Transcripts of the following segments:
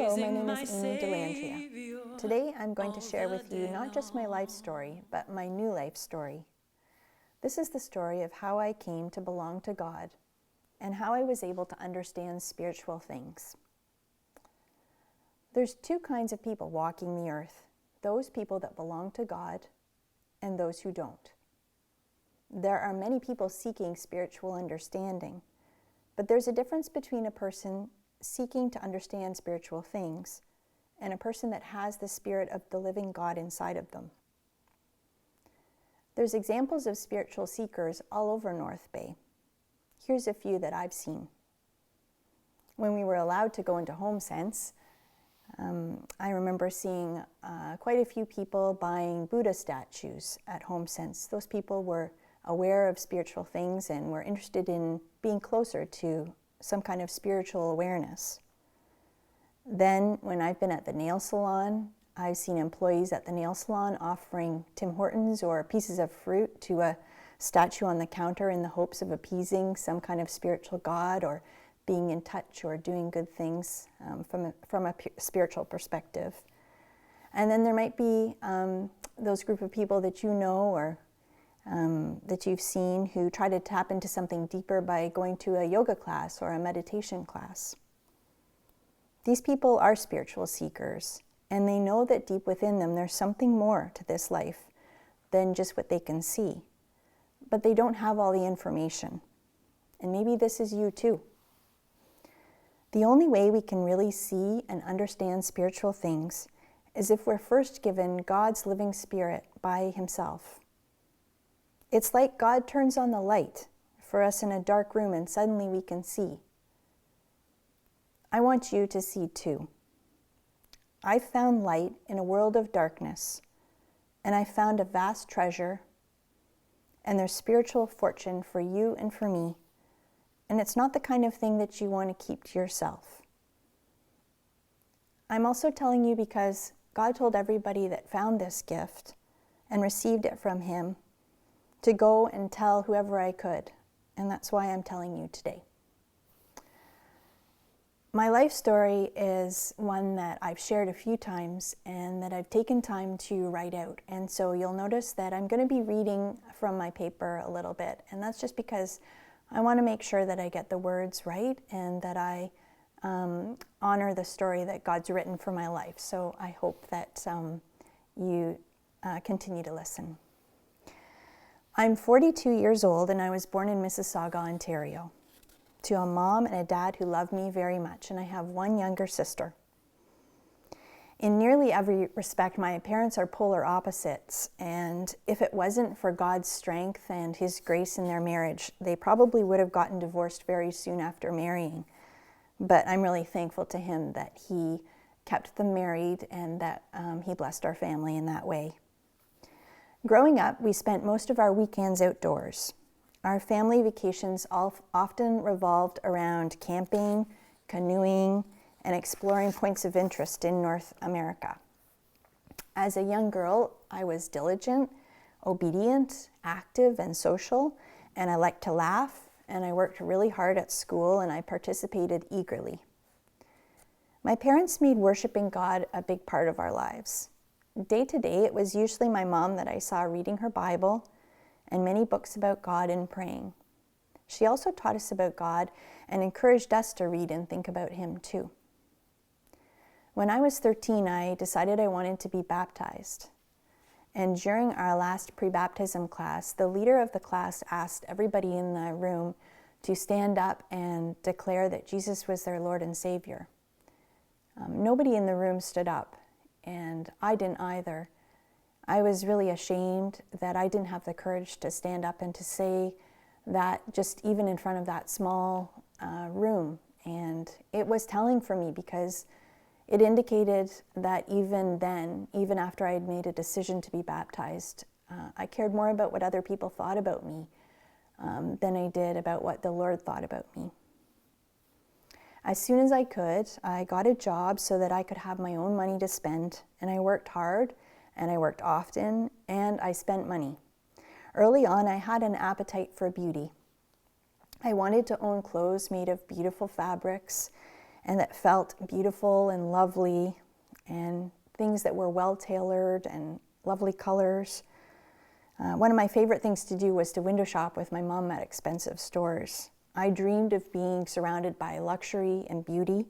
Hello, my name is Aimee DeLandria. Today I'm going to share with you not just my life story, but my new life story. This is the story of how I came to belong to God and how I was able to understand spiritual things. There's two kinds of people walking the earth, those people that belong to God and those who don't. There are many people seeking spiritual understanding, but there's a difference between a person seeking to understand spiritual things and a person that has the Spirit of the living God inside of them. There's examples of spiritual seekers all over North Bay. Here's a few that I've seen. When we were allowed to go into Home Sense, I remember seeing quite a few people buying Buddha statues at Home Sense. Those people were aware of spiritual things and were interested in being closer to some kind of spiritual awareness. Then, when I've been at the nail salon, I've seen employees at the nail salon offering Tim Hortons or pieces of fruit to a statue on the counter in the hopes of appeasing some kind of spiritual god or being in touch or doing good things from a spiritual perspective. And then there might be those group of people that you know or that you've seen who try to tap into something deeper by going to a yoga class or a meditation class. These people are spiritual seekers, and they know that deep within them there's something more to this life than just what they can see. But they don't have all the information. And maybe this is you too. The only way we can really see and understand spiritual things is if we're first given God's living Spirit by Himself. It's like God turns on the light for us in a dark room and suddenly we can see. I want you to see too. I found light in a world of darkness, and I found a vast treasure, and there's spiritual fortune for you and for me, and it's not the kind of thing that you want to keep to yourself. I'm also telling you because God told everybody that found this gift and received it from Him to go and tell whoever I could, and that's why I'm telling you today. My life story is one that I've shared a few times and that I've taken time to write out, and so you'll notice that I'm going to be reading from my paper a little bit, and that's just because I want to make sure that I get the words right and that I honor the story that God's written for my life. So I hope that you continue to listen. I'm 42 years old and I was born in Mississauga, Ontario, to a mom and a dad who love me very much, and I have one younger sister. In nearly every respect, my parents are polar opposites, and if it wasn't for God's strength and His grace in their marriage, they probably would have gotten divorced very soon after marrying. But I'm really thankful to Him that He kept them married and that He blessed our family in that way. Growing up, we spent most of our weekends outdoors. Our family vacations often revolved around camping, canoeing, and exploring points of interest in North America. As a young girl, I was diligent, obedient, active, and social, and I liked to laugh, and I worked really hard at school, and I participated eagerly. My parents made worshiping God a big part of our lives. Day to day, it was usually my mom that I saw reading her Bible and many books about God and praying. She also taught us about God and encouraged us to read and think about Him too. When I was 13, I decided I wanted to be baptized. And during our last pre-baptism class, the leader of the class asked everybody in the room to stand up and declare that Jesus was their Lord and Savior. Nobody in the room stood up, and I didn't either. I was really ashamed that I didn't have the courage to stand up and to say that just even in front of that small room. And it was telling for me because it indicated that even then, even after I had made a decision to be baptized, I cared more about what other people thought about me than I did about what the Lord thought about me. As soon as I could, I got a job so that I could have my own money to spend, and I worked hard, and I worked often, and I spent money. Early on, I had an appetite for beauty. I wanted to own clothes made of beautiful fabrics and that felt beautiful and lovely, and things that were well tailored and lovely colors. One of my favorite things to do was to window shop with my mom at expensive stores. I dreamed of being surrounded by luxury and beauty.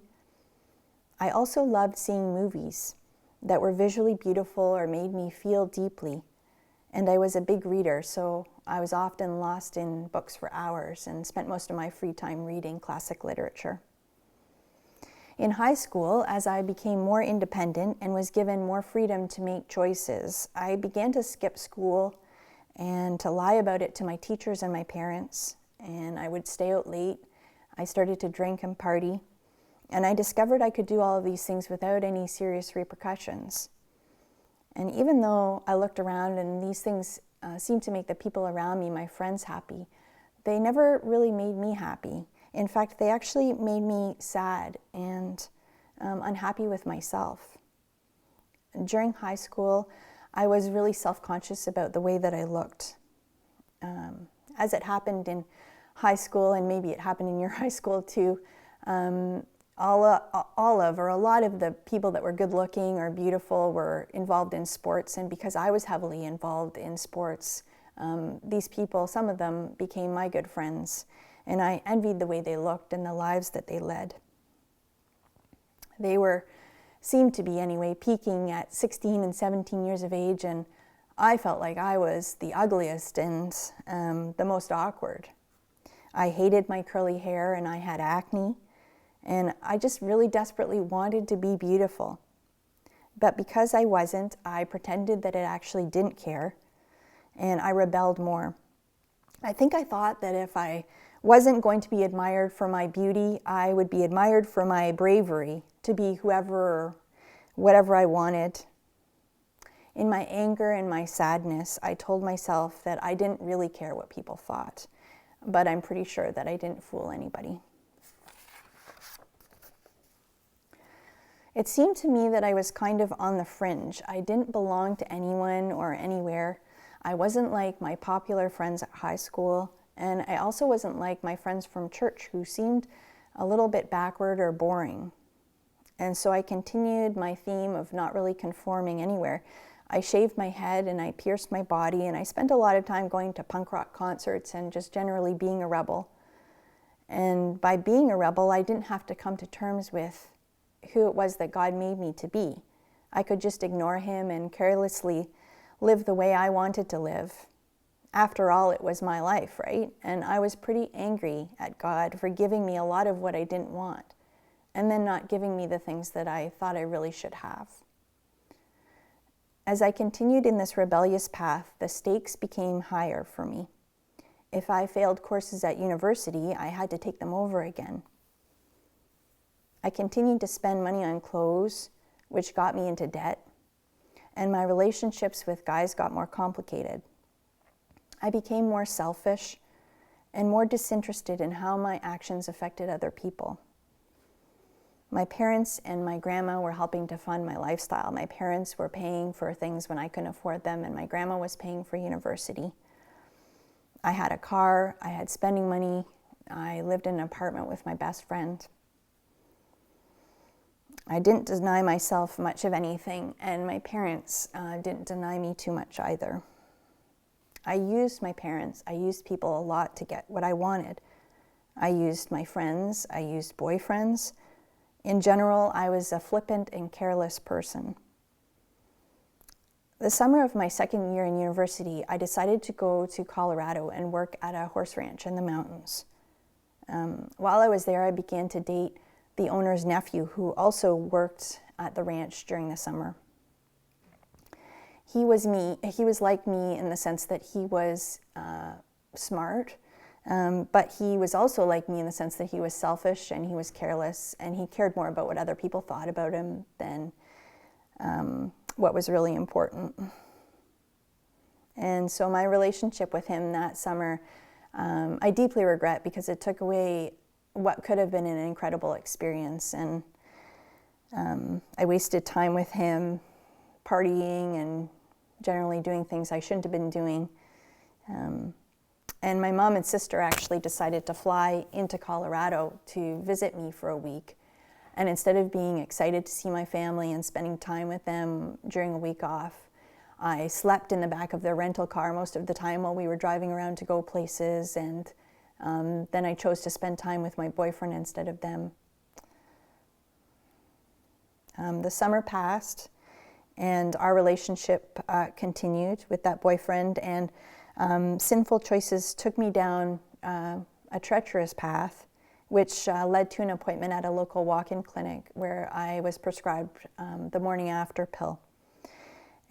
I also loved seeing movies that were visually beautiful or made me feel deeply. And I was a big reader, so I was often lost in books for hours and spent most of my free time reading classic literature. In high school, as I became more independent and was given more freedom to make choices, I began to skip school and to lie about it to my teachers and my parents, and I would stay out late. I started to drink and party, and I discovered I could do all of these things without any serious repercussions. And even though I looked around and these things seemed to make the people around me, my friends, happy, they never really made me happy. In fact, they actually made me sad and unhappy with myself. During high school, I was really self-conscious about the way that I looked. As it happened in high school, and maybe it happened in your high school too, a lot of the people that were good looking or beautiful were involved in sports, and because I was heavily involved in sports, these people, some of them became my good friends, and I envied the way they looked and the lives that they led. They seemed to be anyway, peaking at 16 and 17 years of age, and I felt like I was the ugliest and the most awkward. I hated my curly hair and I had acne, and I just really desperately wanted to be beautiful. But because I wasn't, I pretended that I actually didn't care, and I rebelled more. I think I thought that if I wasn't going to be admired for my beauty, I would be admired for my bravery to be whoever or whatever I wanted. In my anger and my sadness, I told myself that I didn't really care what people thought, but I'm pretty sure that I didn't fool anybody. It seemed to me that I was kind of on the fringe. I didn't belong to anyone or anywhere. I wasn't like my popular friends at high school, and I also wasn't like my friends from church who seemed a little bit backward or boring. And so I continued my theme of not really conforming anywhere. I shaved my head and I pierced my body, and I spent a lot of time going to punk rock concerts and just generally being a rebel. And by being a rebel, I didn't have to come to terms with who it was that God made me to be. I could just ignore him and carelessly live the way I wanted to live. After all, it was my life, right? And I was pretty angry at God for giving me a lot of what I didn't want, and then not giving me the things that I thought I really should have. As I continued in this rebellious path, the stakes became higher for me. If I failed courses at university, I had to take them over again. I continued to spend money on clothes, which got me into debt, and my relationships with guys got more complicated. I became more selfish and more disinterested in how my actions affected other people. My parents and my grandma were helping to fund my lifestyle. My parents were paying for things when I couldn't afford them, and my grandma was paying for university. I had a car, I had spending money, I lived in an apartment with my best friend. I didn't deny myself much of anything, and my parents didn't deny me too much either. I used my parents, I used people a lot to get what I wanted. I used my friends, I used boyfriends. In general, I was a flippant and careless person. The summer of my second year in university, I decided to go to Colorado and work at a horse ranch in the mountains. While I was there, I began to date the owner's nephew, who also worked at the ranch during the summer. He was like me in the sense that he was smart, but he was also like me in the sense that he was selfish and he was careless, and he cared more about what other people thought about him than what was really important. And so my relationship with him that summer, I deeply regret, because it took away what could have been an incredible experience. And I wasted time with him partying and generally doing things I shouldn't have been doing. And my mom and sister actually decided to fly into Colorado to visit me for a week. And instead of being excited to see my family and spending time with them during a week off, I slept in the back of their rental car most of the time while we were driving around to go places, and then I chose to spend time with my boyfriend instead of them. The summer passed, and our relationship continued with that boyfriend, and sinful choices took me down a treacherous path, which led to an appointment at a local walk-in clinic where I was prescribed the morning after pill.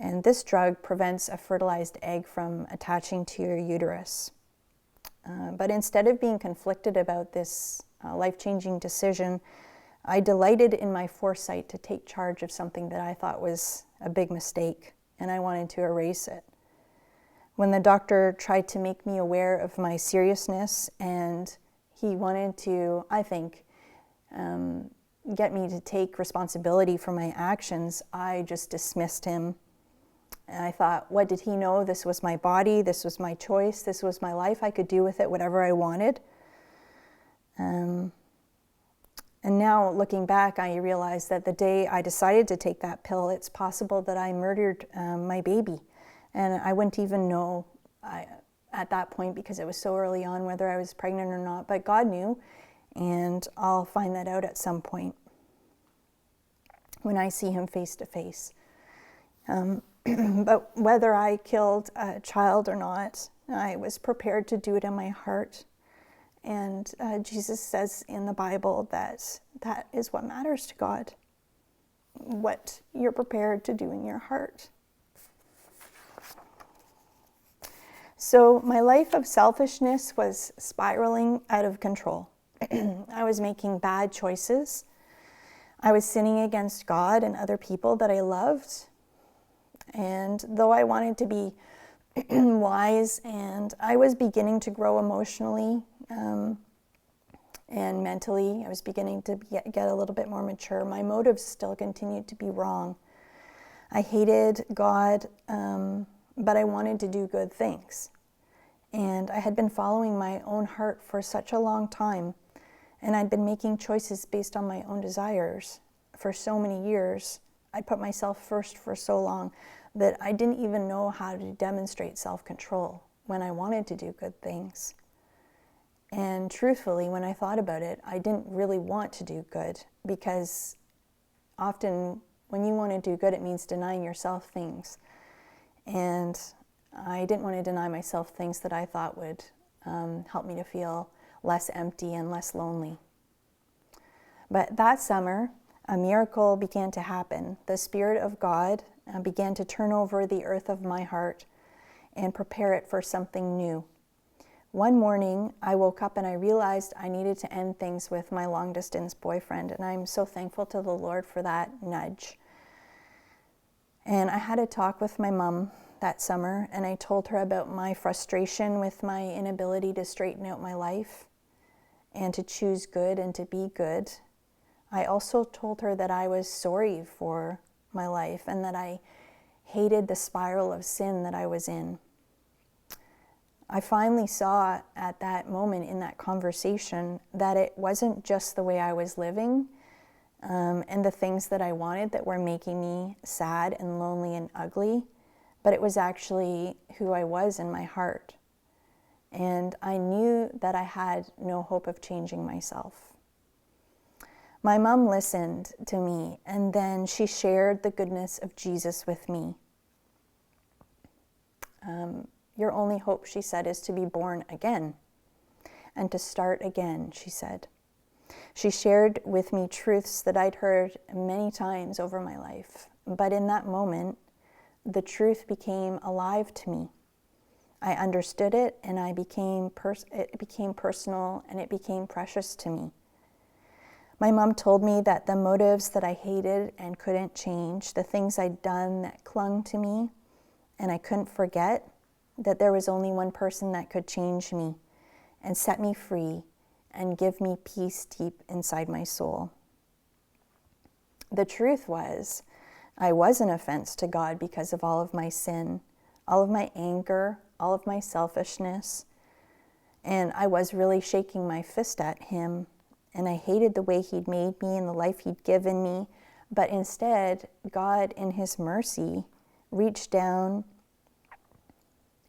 And this drug prevents a fertilized egg from attaching to your uterus. But instead of being conflicted about this life-changing decision, I delighted in my foresight to take charge of something that I thought was a big mistake, and I wanted to erase it. When the doctor tried to make me aware of my seriousness, and he wanted to, I think, get me to take responsibility for my actions, I just dismissed him. And I thought, what did he know? This was my body, this was my choice, this was my life. I could do with it whatever I wanted. And now, looking back, I realized that the day I decided to take that pill, it's possible that I murdered my baby. And I wouldn't even know at that point, because it was so early on, whether I was pregnant or not. But God knew, and I'll find that out at some point when I see him face to face. But whether I killed a child or not, I was prepared to do it in my heart. And Jesus says in the Bible that that is what matters to God, what you're prepared to do in your heart. So my life of selfishness was spiraling out of control. I was making bad choices. I was sinning against God and other people that I loved. And though I wanted to be wise, and I was beginning to grow emotionally and mentally, I was beginning to get a little bit more mature, my motives still continued to be wrong. I hated God, but I wanted to do good things. And I had been following my own heart for such a long time, and I'd been making choices based on my own desires for so many years. I put myself first for so long that I didn't even know how to demonstrate self-control when I wanted to do good things. And truthfully, when I thought about it, I didn't really want to do good, because often when you want to do good, it means denying yourself things. And I didn't want to deny myself things that I thought would help me to feel less empty and less lonely. But that summer, a miracle began to happen. The Spirit of God began to turn over the earth of my heart and prepare it for something new. One morning, I woke up and I realized I needed to end things with my long-distance boyfriend, and I'm so thankful to the Lord for that nudge. And I had a talk with my mom that summer, and I told her about my frustration with my inability to straighten out my life and to choose good and to be good. I also told her that I was sorry for my life and that I hated the spiral of sin that I was in. I finally saw at that moment in that conversation that it wasn't just the way I was living and the things that I wanted that were making me sad and lonely and ugly, but it was actually who I was in my heart. And I knew that I had no hope of changing myself. My mom listened to me, and then she shared the goodness of Jesus with me. Your only hope, she said, is to be born again and to start again, she said. She shared with me truths that I'd heard many times over my life, but in that moment, the truth became alive to me. I understood it, and it became personal, and it became precious to me. My mom told me that the motives that I hated and couldn't change, the things I'd done that clung to me and I couldn't forget, that there was only one person that could change me and set me free and give me peace deep inside my soul. The truth was, I was an offense to God because of all of my sin, all of my anger, all of my selfishness, and I was really shaking my fist at him and I hated the way he'd made me and the life he'd given me. But instead, God, in his mercy, reached down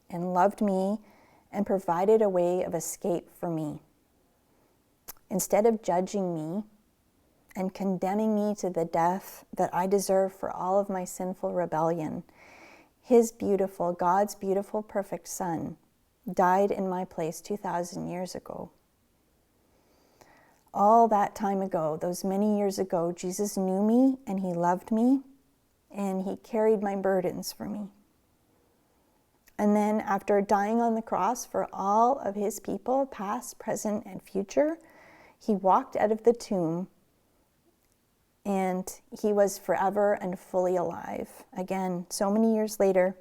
and loved me and provided a way of escape for me. Instead of judging me and condemning me to the death that I deserve for all of my sinful rebellion, God's beautiful, perfect Son died in my place 2,000 years ago. All that time ago, those many years ago, Jesus knew me and he loved me and he carried my burdens for me. And then after dying on the cross for all of his people, past, present, and future, he walked out of the tomb and he was forever and fully alive. Again, so many years later,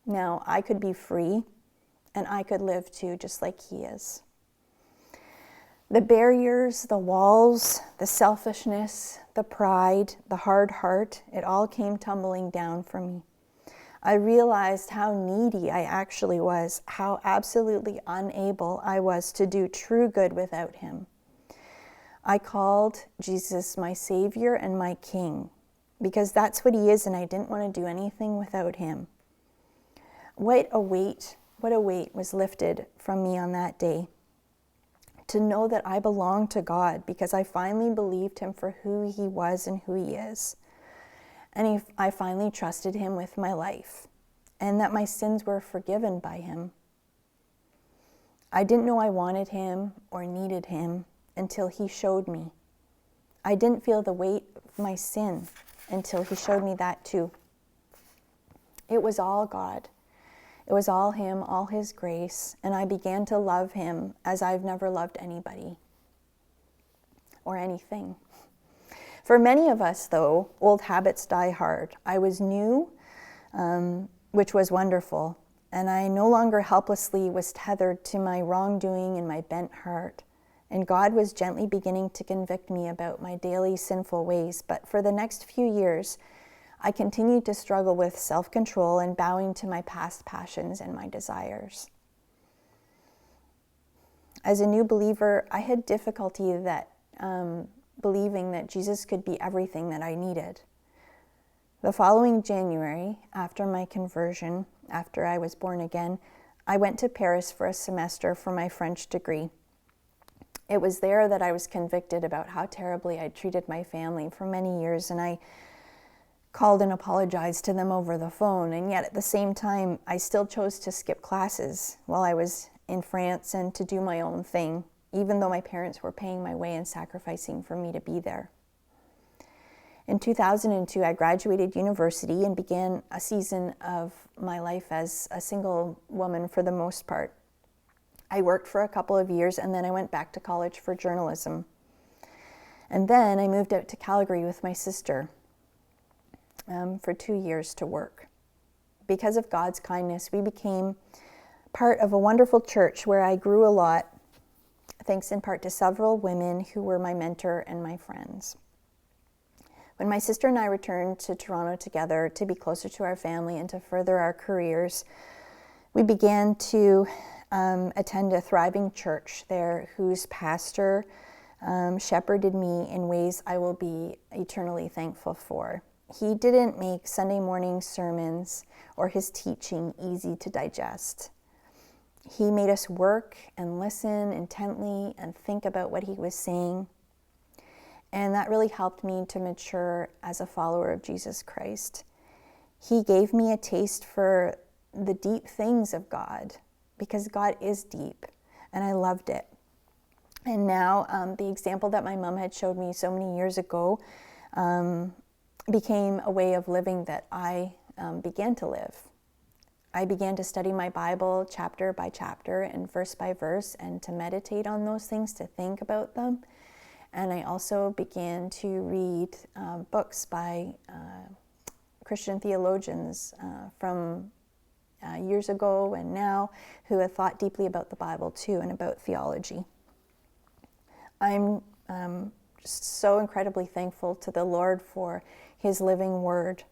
now I could be free and I could live too, just like he is. The barriers, the walls, the selfishness, the pride, the hard heart, it all came tumbling down for me. I realized how needy I actually was, how absolutely unable I was to do true good without him. I called Jesus my Savior and my King, because that's what he is, and I didn't want to do anything without him. What a weight was lifted from me on that day. To know that I belonged to God because I finally believed him for who he was and who he is. And I finally trusted him with my life, and that my sins were forgiven by him. I didn't know I wanted him or needed him until he showed me. I didn't feel the weight of my sin until he showed me that too. It was all God. It was all him, all his grace, and I began to love him as I've never loved anybody or anything. For many of us, though, old habits die hard. I was new, which was wonderful, and I no longer helplessly was tethered to my wrongdoing and my bent heart. And God was gently beginning to convict me about my daily sinful ways. But for the next few years, I continued to struggle with self-control and bowing to my past passions and my desires. As a new believer, I had difficulty believing that Jesus could be everything that I needed. The following January, after my conversion, after I was born again, I went to Paris for a semester for my French degree. It was there that I was convicted about how terribly I'd treated my family for many years, and I called and apologized to them over the phone. And yet at the same time, I still chose to skip classes while I was in France and to do my own thing, even though my parents were paying my way and sacrificing for me to be there. In 2002, I graduated university and began a season of my life as a single woman for the most part. I worked for a couple of years and then I went back to college for journalism. And then I moved out to Calgary with my sister for 2 years to work. Because of God's kindness, we became part of a wonderful church where I grew a lot, thanks in part to several women who were my mentor and my friends. When my sister and I returned to Toronto together to be closer to our family and to further our careers, we began to attend a thriving church there whose pastor shepherded me in ways I will be eternally thankful for. He didn't make Sunday morning sermons or his teaching easy to digest. He made us work and listen intently and think about what he was saying. And that really helped me to mature as a follower of Jesus Christ. He gave me a taste for the deep things of God, because God is deep, and I loved it. And now the example that my mom had showed me so many years ago became a way of living that I began to live. I began to study my Bible chapter by chapter and verse by verse, and to meditate on those things, to think about them. And I also began to read books by Christian theologians from years ago and now who have thought deeply about the Bible too and about theology. I'm just so incredibly thankful to the Lord for his living word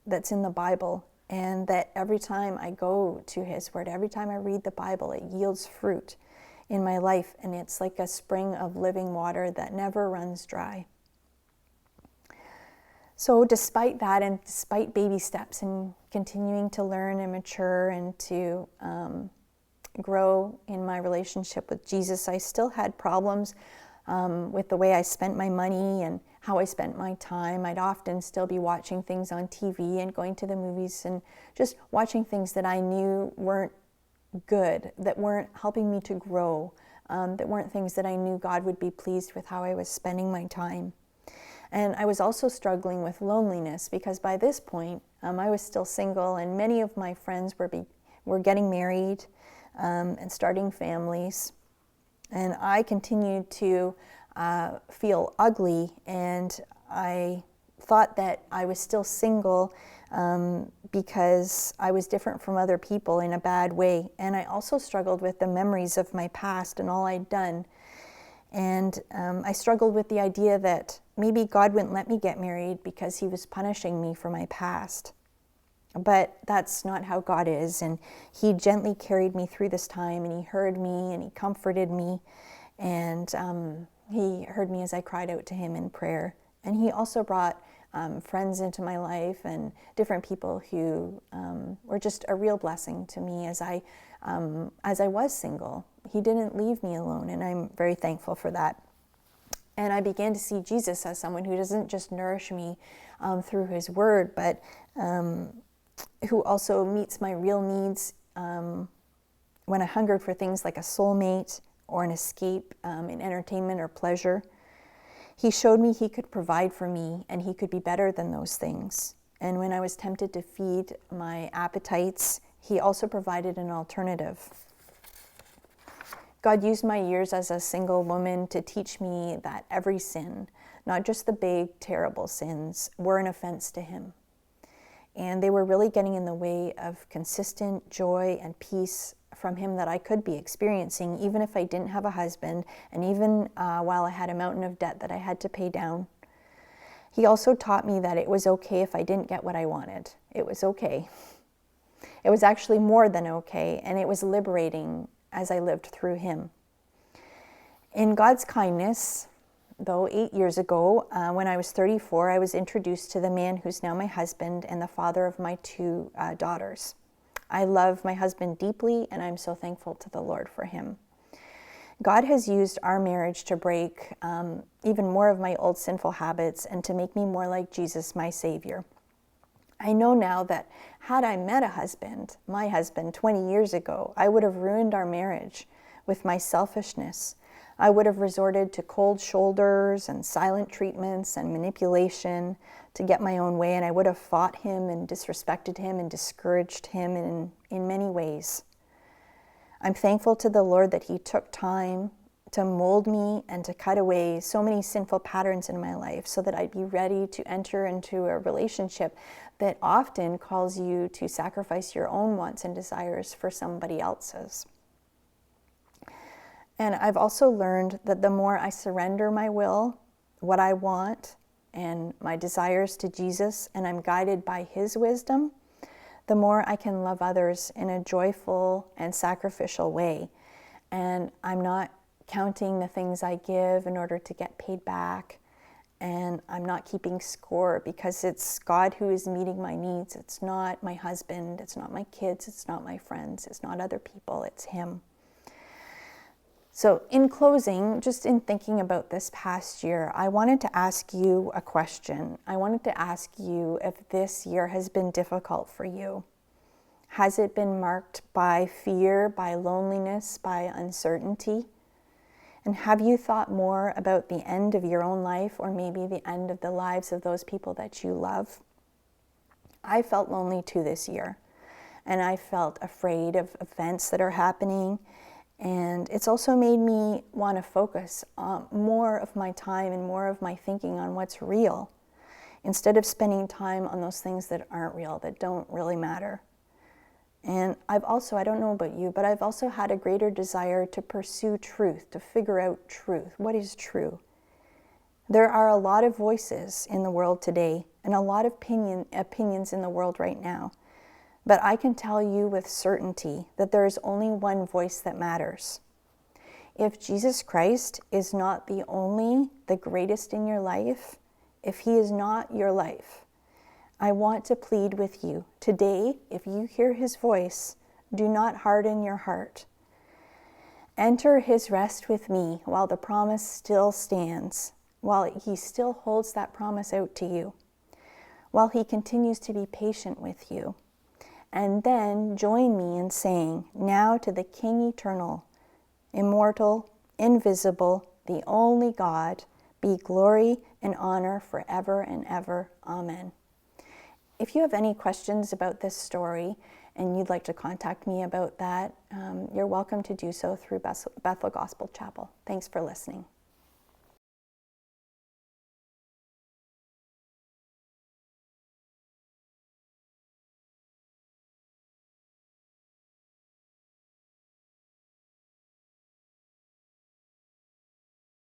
that's in the Bible, and that every time I go to his word, every time I read the Bible, it yields fruit. in my life, and it's like a spring of living water that never runs dry. So despite that, and despite baby steps and continuing to learn and mature and to grow in my relationship with Jesus, I still had problems with the way I spent my money and how I spent my time. I'd often still be watching things on TV and going to the movies and just watching things that I knew weren't good, that weren't helping me to grow, that weren't things that I knew God would be pleased with how I was spending my time. And I was also struggling with loneliness because by this point, I was still single, and many of my friends were getting married and starting families. And I continued to feel ugly, and I thought that I was still single because I was different from other people in a bad way. And I also struggled with the memories of my past and all I'd done. And I struggled with the idea that maybe God wouldn't let me get married because he was punishing me for my past. But that's not how God is, and he gently carried me through this time, and he heard me, and he comforted me, and he heard me as I cried out to him in prayer. And he also brought friends into my life and different people who were just a real blessing to me as I was single. He didn't leave me alone, and I'm very thankful for that. And I began to see Jesus as someone who doesn't just nourish me through his word, but who also meets my real needs when I hungered for things like a soulmate or an escape in entertainment or pleasure. He showed me he could provide for me, and he could be better than those things. And when I was tempted to feed my appetites, he also provided an alternative. God used my years as a single woman to teach me that every sin, not just the big, terrible sins, were an offense to him. And they were really getting in the way of consistent joy and peace from him that I could be experiencing, even if I didn't have a husband, and even while I had a mountain of debt that I had to pay down. He also taught me that it was okay if I didn't get what I wanted. It was okay. It was actually more than okay, and it was liberating as I lived through him. In God's kindness, though, 8 years ago, when I was 34, I was introduced to the man who's now my husband and the father of my 2 daughters. I love my husband deeply, and I'm so thankful to the Lord for him. God has used our marriage to break even more of my old sinful habits and to make me more like Jesus, my Savior. I know now that had I met my husband 20 years ago, I would have ruined our marriage with my selfishness. I would have resorted to cold shoulders and silent treatments and manipulation to get my own way, and I would have fought him and disrespected him and discouraged him in many ways. I'm thankful to the Lord that he took time to mold me and to cut away so many sinful patterns in my life so that I'd be ready to enter into a relationship that often calls you to sacrifice your own wants and desires for somebody else's. And I've also learned that the more I surrender my will, what I want, and my desires to Jesus, and I'm guided by his wisdom, the more I can love others in a joyful and sacrificial way. And I'm not counting the things I give in order to get paid back, and I'm not keeping score because it's God who is meeting my needs. It's not my husband, it's not my kids, it's not my friends, it's not other people, it's him. So in closing, just in thinking about this past year, I wanted to ask you a question. I wanted to ask you if this year has been difficult for you. Has it been marked by fear, by loneliness, by uncertainty? And have you thought more about the end of your own life, or maybe the end of the lives of those people that you love? I felt lonely too this year, and I felt afraid of events that are happening. And it's also made me want to focus more of my time and more of my thinking on what's real, instead of spending time on those things that aren't real, that don't really matter. And I've also, I don't know about you, but I've also had a greater desire to pursue truth, to figure out truth. What is true? There are a lot of voices in the world today, and a lot of opinions in the world right now. But I can tell you with certainty that there is only one voice that matters. If Jesus Christ is not the greatest in your life, if he is not your life, I want to plead with you today, if you hear his voice, do not harden your heart. Enter his rest with me while the promise still stands, while he still holds that promise out to you, while he continues to be patient with you. And then join me in saying, now to the King eternal, immortal, invisible, the only God, be glory and honor forever and ever. Amen. If you have any questions about this story and you'd like to contact me about that, you're welcome to do so through Bethel Gospel Chapel. Thanks for listening.